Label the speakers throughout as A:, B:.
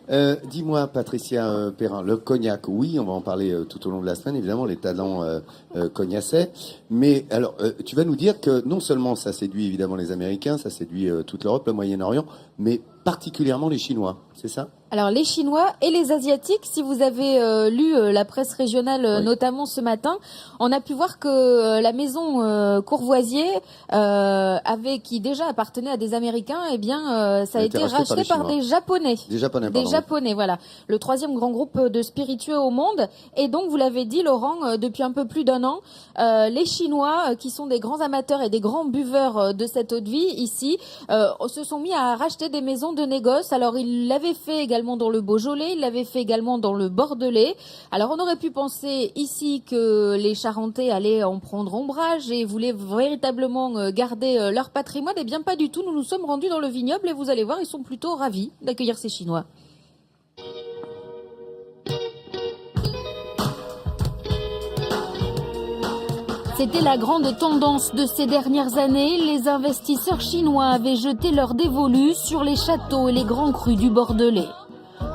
A: Dis-moi, Patricia Perrin, le cognac, oui, on va en parler tout au long de la semaine, évidemment, les talents cognacais. Mais alors, tu vas nous dire que non seulement ça séduit évidemment les Américains, ça séduit toute l'Europe, le Moyen-Orient, mais particulièrement les Chinois, c'est ça?
B: Alors les Chinois et les Asiatiques, si vous avez lu la presse régionale,
A: Oui.
B: notamment ce matin, on a pu voir que la maison Courvoisier, qui déjà appartenait à des Américains, eh bien, ça a été racheté par des Japonais.
A: Des Japonais, pardon.
B: Des Japonais, voilà. Le troisième grand groupe de spiritueux au monde. Et donc, vous l'avez dit, Laurent, depuis un peu plus d'un an, les Chinois, qui sont des grands amateurs et des grands buveurs de cette eau de vie ici, se sont mis à racheter des maisons de négoce. Alors, ils l'avaient fait également dans le Beaujolais, il l'avait fait également dans le Bordelais. Alors on aurait pu penser ici que les Charentais allaient en prendre ombrage et voulaient véritablement garder leur patrimoine. Eh bien pas du tout, nous nous sommes rendus dans le vignoble et vous allez voir, ils sont plutôt ravis d'accueillir ces Chinois. C'était la grande tendance de ces dernières années. Les investisseurs chinois avaient jeté leur dévolu sur les châteaux et les grands crus du Bordelais.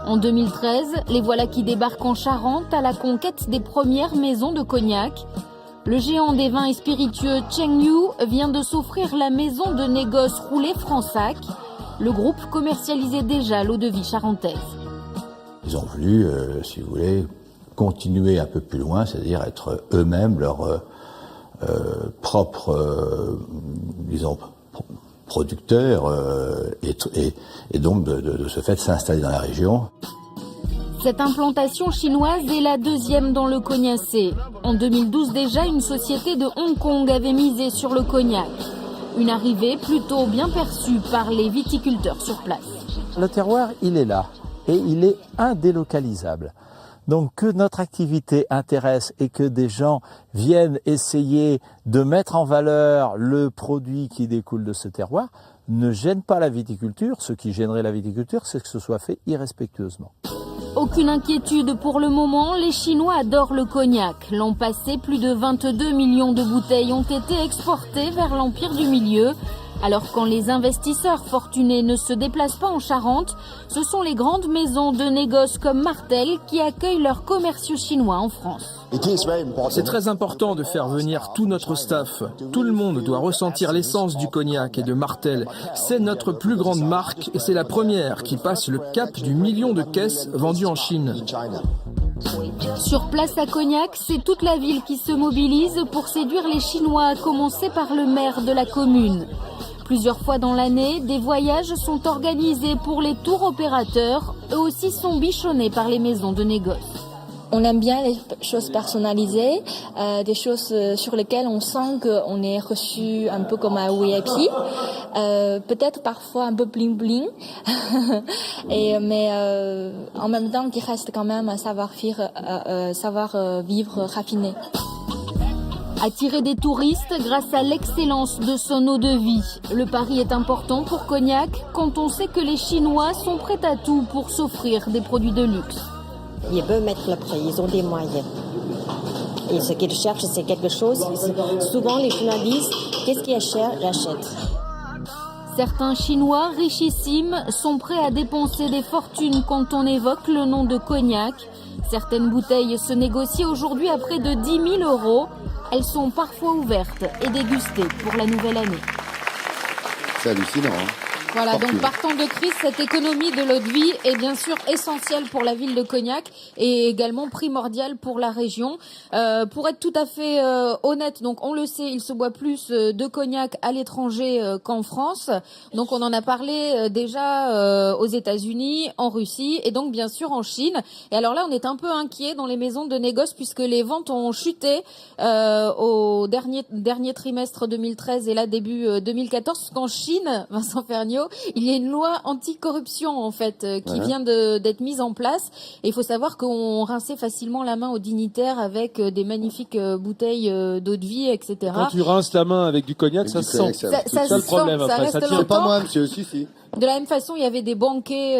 B: En 2013, les voilà qui débarquent en Charente à la conquête des premières maisons de cognac. Le géant des vins et spiritueux Cheng Yu vient de s'offrir la maison de négoce roulée Fransac. Le groupe commercialisait déjà l'eau de vie charentaise.
C: Ils ont voulu, si vous voulez, continuer un peu plus loin, c'est-à-dire être eux-mêmes leur propre, disons, producteurs et donc de ce fait s'installer dans la région.
B: Cette implantation chinoise est la deuxième dans le cognacé. En 2012 déjà, une société de Hong Kong avait misé sur le cognac. Une arrivée plutôt bien perçue par les viticulteurs sur place.
D: Le terroir, il est là et il est indélocalisable. Donc que notre activité intéresse et que des gens viennent essayer de mettre en valeur le produit qui découle de ce terroir ne gêne pas la viticulture. Ce qui gênerait la viticulture, c'est que ce soit fait irrespectueusement.
B: Aucune inquiétude pour le moment, les Chinois adorent le cognac. L'an passé, plus de 22 millions de bouteilles ont été exportées vers l'Empire du Milieu. Alors quand les investisseurs fortunés ne se déplacent pas en Charente, ce sont les grandes maisons de négoce comme Martel qui accueillent leurs commerciaux chinois en France.
E: C'est très important de faire venir tout notre staff. Tout le monde doit ressentir l'essence du cognac et de Martel. C'est notre plus grande marque et c'est la première qui passe le cap du million de caisses vendues en Chine.
B: Sur place à Cognac, c'est toute la ville qui se mobilise pour séduire les Chinois, à commencer par le maire de la commune. Plusieurs fois dans l'année, des voyages sont organisés pour les tours opérateurs. Eux aussi sont bichonnés par les maisons de négoce.
F: On aime bien les choses personnalisées, des choses sur lesquelles on sent qu'on est reçu un peu comme un VIP, peut-être parfois un peu bling bling, mais en même temps qui reste quand même un savoir-vivre raffiné.
B: Attirer des touristes grâce à l'excellence de son eau de vie. Le pari est important pour Cognac quand on sait que les Chinois sont prêts à tout pour s'offrir des produits de luxe.
G: Ils veulent mettre le prix, ils ont des moyens. Et ce qu'ils cherchent, c'est quelque chose. Souvent, les Chinois disent, qu'est-ce qui est cher, j'achète.
B: Certains Chinois richissimes sont prêts à dépenser des fortunes quand on évoque le nom de Cognac. Certaines bouteilles se négocient aujourd'hui à près de 10 000 €. Elles sont parfois ouvertes et dégustées pour la nouvelle année.
A: C'est hallucinant, hein.
B: Voilà, donc partant de crise, cette économie de l'eau de vie est bien sûr essentielle pour la ville de Cognac et également primordiale pour la région. Pour être tout à fait honnête, donc on le sait, il se boit plus de cognac à l'étranger qu'en France. Donc on en a parlé déjà aux États-Unis, en Russie et donc bien sûr en Chine. Et alors là, on est un peu inquiet dans les maisons de négoce puisque les ventes ont chuté au dernier trimestre 2013 et là début 2014, parce qu'en Chine, Vincent Ferniaud, il y a une loi anticorruption en fait qui vient d'être mise en place. Et il faut savoir qu'on rinçait facilement la main aux dignitaires avec des magnifiques bouteilles d'eau de vie, etc.
H: Quand tu rinces la main avec du cognac, ça se sent.
B: Ça
H: C'est ça le problème
B: ça
H: après.
B: reste
H: Ça tient.
A: C'est pas
B: longtemps.
A: moi, monsieur, si.
B: De la même façon, il y avait des banquets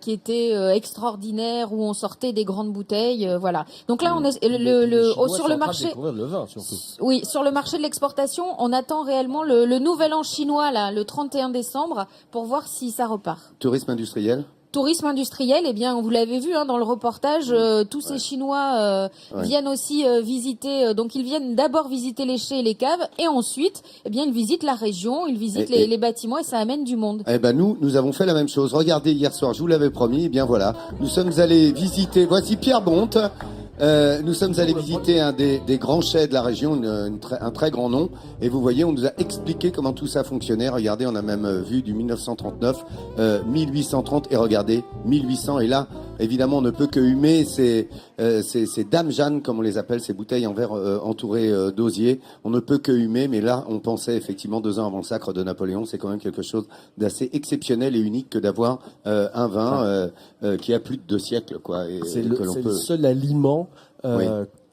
B: qui étaient extraordinaires où on sortait des grandes bouteilles, voilà. Donc là, on est sur le marché.
H: Le vin, surtout.
B: Oui, sur le marché de l'exportation, on attend réellement le nouvel an chinois là, le 31 décembre, pour voir si ça repart.
A: Tourisme industriel.
B: Tourisme industriel, eh bien, vous l'avez vu dans le reportage, tous ces Chinois viennent aussi visiter. Donc, ils viennent d'abord visiter les chais et les caves, et ensuite, eh bien, ils visitent la région, ils visitent les bâtiments, et ça amène du monde.
A: Eh ben nous avons fait la même chose. Regardez, hier soir, je vous l'avais promis. Eh bien voilà, nous sommes allés visiter. Voici Pierre Bonte. Nous sommes allés visiter un des grands chais de la région, un très grand nom. Et vous voyez, on nous a expliqué comment tout ça fonctionnait. Regardez, on a même vu du 1939, 1830 et regardez, 1800. Et là, évidemment, on ne peut que humer ces dames Jeanne, comme on les appelle, ces bouteilles en verre entourées d'osier. On ne peut que humer, mais là, on pensait effectivement 2 ans avant le sacre de Napoléon, c'est quand même quelque chose d'assez exceptionnel et unique que d'avoir un vin qui a plus de 2 siècles, quoi.
I: C'est le seul aliment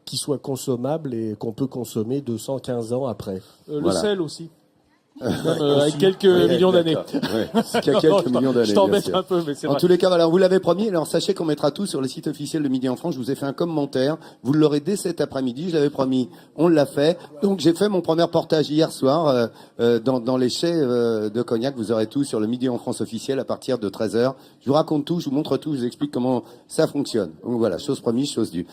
I: qui soit consommable et qu'on peut consommer 215 ans après.
H: Le sel aussi. Avec quelques millions d'années.
A: Quelques millions d'années.
H: Je t'embête un peu, mais c'est vrai.
A: En tous les cas, voilà, on vous l'avait promis. Alors, sachez qu'on mettra tout sur le site officiel de Midi en France. Je vous ai fait un commentaire. Vous l'aurez dès cet après-midi. Je l'avais promis. On l'a fait. Donc, j'ai fait mon premier reportage hier soir, dans les chais de Cognac. Vous aurez tout sur le Midi en France officiel à partir de 13h. Je vous raconte tout, je vous montre tout, je vous explique comment ça fonctionne. Donc voilà, chose promise, chose due.